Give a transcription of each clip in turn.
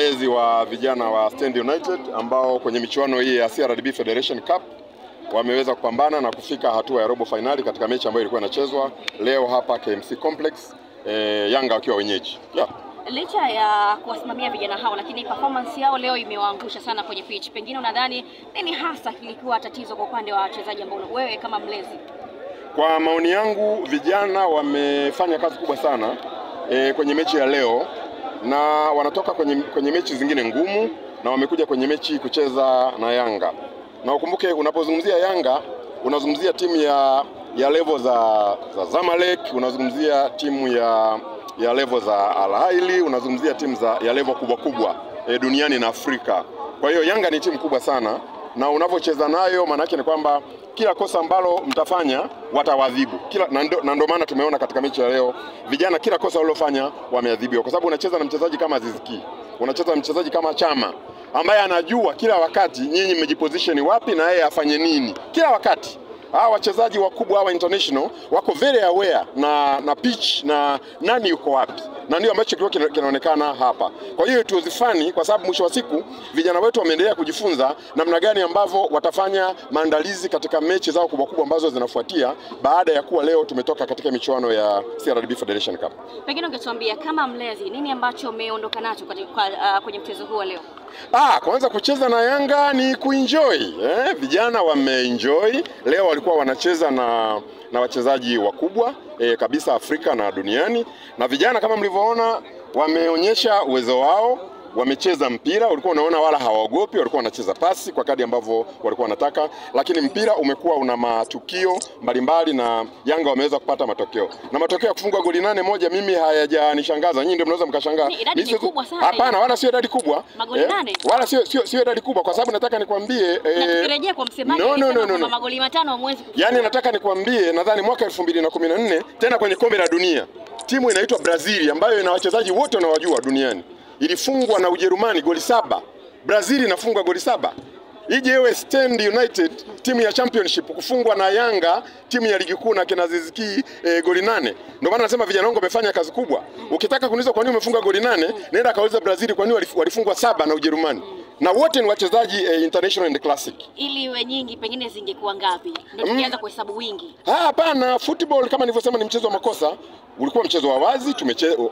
mlezi wa vijana wa Stand United ambao kwenye michuano hii ya CRDB Federation Cup wameweza kupambana na kufika hatua ya robo finali katika mechi ambayo ilikuwa inachezwa leo hapa KMC Complex, Yanga wakiwa wenyeji. Licha ya kuwasimamia vijana hao, lakini performance yao leo imewaangusha sana kwenye pitch. Pengine unadhani nini hasa kilikuwa tatizo kwa upande wa wachezaji ambao wewe kama mlezi? Kwa maoni yangu, vijana wamefanya kazi kubwa sana kwenye mechi ya leo, na wanatoka kwenye mechi zingine ngumu na wamekuja kwenye mechi kucheza na Yanga. Na ukumbuke, unapozungumzia Yanga unazungumzia timu ya level za Zamalek, unazungumzia timu ya level za Al Ahly, unazungumzia timu ya level kubwa duniani na Afrika. Kwa hiyo Yanga ni timu kubwa sana, na unavyocheza nayo maana yake ni kwamba kila kosa ambalo mtafanya watawadhibu. Na ndio maana tumeona katika mechi ya leo vijana kila kosa walilofanya wameadhibiwa, kwa sababu unacheza na mchezaji kama Aziz Ki, unacheza na mchezaji kama Chama ambaye anajua kila wakati nyinyi mmejiposition wapi na yeye afanye nini kila wakati. Hawa wachezaji wakubwa hawa international wako very aware na pitch na nani yuko wapi, na ndio ambacho kinaonekana hapa. Kwa hiyo it was funny, kwa sababu mwisho wa siku vijana wetu wameendelea kujifunza namna gani ambavyo watafanya maandalizi katika mechi zao kubwa ambazo zinafuatia baada ya kuwa leo tumetoka katika michuano ya CRDB Federation Cup. Pengine ungetuambia kama mlezi nini ambacho umeondoka nacho kwenye mchezo huu leo? Kwanza kucheza na Yanga ni kuenjoy. Vijana wameenjoy. Leo walikuwa wanacheza na wachezaji wakubwa kabisa Afrika na duniani, na vijana kama mlivyoona wameonyesha uwezo wao. Wamecheza mpira, ulikuwa unaona wala hawaogopi, walikuwa wanacheza pasi kwa kadi ambavyo walikuwa wanataka, lakini mpira umekuwa una matukio mbalimbali na Yanga wameweza kupata matokeo. Na matokeo ya kufunga goli 8-1 mimi hayajanishangaza. Nyinyi ndio mnaweza mkashangaa. Idadi kubwa sana. Hapana, wala sio idadi kubwa. Magoli 8. Wala sio idadi kubwa, kwa sababu nataka nikwambie tukirejea kwa msemaji no. Magoli 5 hamwezi kufunga. Yaani nataka nikwambie, nadhani mwaka 2014 tena kwenye kombe la dunia timu inaitwa Brazil ambayo ina wachezaji wote unawajua duniani ilifungwa na Ujerumani goli 7. Brazil inafunga goli 7. Ije ewe Stand United timu ya championship kufungwa na Yanga timu ya ligi kuu na kina Aziz Ki goli 8. Ndio maana nasema vijana wangu wamefanya kazi kubwa. Ukitaka kuniuliza kwa nini umefunga goli 8, nenda kauliza Brazil kwa nini walifungwa 7 na Ujerumani. Na wote ni wachezaji international and classic. Ili iwe nyingi pengine zingekuwa ngapi? Ndio tukianza kuhesabu wingi. Hapana, football kama nilivyosema ni mchezo wa makosa. Ulikuwa mchezo wa wazi,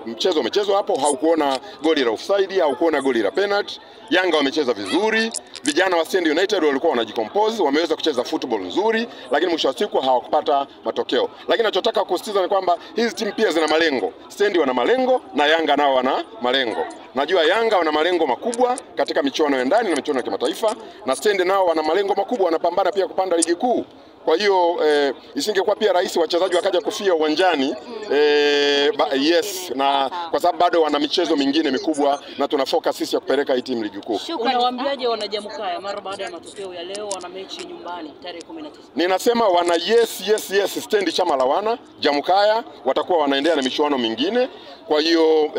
mchezo umechezwa hapo, haukuona goli la offside, haukuona goli la penalty. Yanga wamecheza vizuri, vijana wa Stand United walikuwa wanajicompose, wameweza kucheza football nzuri, lakini mwisho wa siku hawakupata matokeo. Lakini nachotaka kusisitiza ni kwamba hizi timu pia zina malengo. Stand wana malengo na Yanga nao wana malengo. Najua Yanga wana malengo makubwa katika michuano ya ndani na michuano ya kimataifa, na Stand nao wana malengo makubwa, wanapambana pia kupanda ligi kuu. Kwa hiyo isingekuwa pia rahisi wachezaji wakaja kufia uwanjani yes, na kwa sababu bado wana michezo mingine mikubwa na tuna focus sisi ya kupeleka hii timu ligi kuu. Unawaambiaje wana Jamukaya mara baada ya matokeo ya leo, wana mechi nyumbani tarehe 19? Ninasema wana yes Stand chama la wana Jamukaya watakuwa wanaendelea na michuano mingine. Kwa hiyo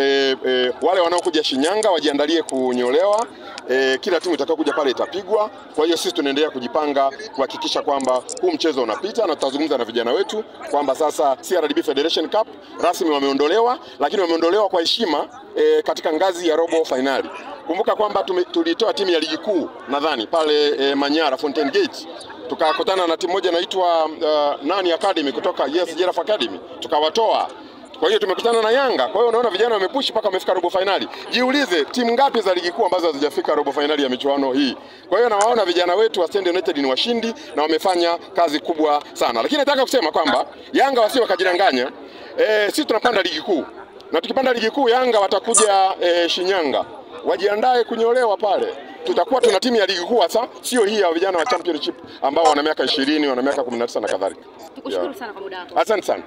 wale wanaokuja Shinyanga wajiandalie kunyolewa. Kila timu itakayokuja pale itapigwa. Kwa hiyo sisi tunaendelea kujipanga kuhakikisha kwamba huu mchezo unapita, na tutazungumza na vijana wetu kwamba sasa CRDB Federation Cup rasmi wameondolewa, lakini wameondolewa kwa heshima katika ngazi ya robo finali. Kumbuka kwamba tulitoa timu ya ligi kuu nadhani pale Manyara Fountain Gate. Tukakutana na timu moja inaitwa Nani Academy kutoka Giraffe Academy, tukawatoa. Kwa hiyo tumekutana na Yanga. Kwa hiyo unaona vijana wamepush mpaka wamefika robo finali. Jiulize timu ngapi za ligi kuu ambazo hazijafika robo finali ya michuano hii. Kwa hiyo nawaona vijana wetu wa Stand United ni washindi na wamefanya kazi kubwa sana. Lakini nataka kusema kwamba Yanga wasio wakajidanganya. Sisi tunapanda ligi kuu. Na tukipanda ligi kuu Yanga watakuja Shinyanga. Wajiandae kunyolewa pale. Tutakuwa tuna timu ya ligi kuu hasa, sio hii ya vijana wa championship ambao wana miaka 20, wana miaka 19 na kadhalika. Tukushukuru sana kwa muda wako. Asante sana.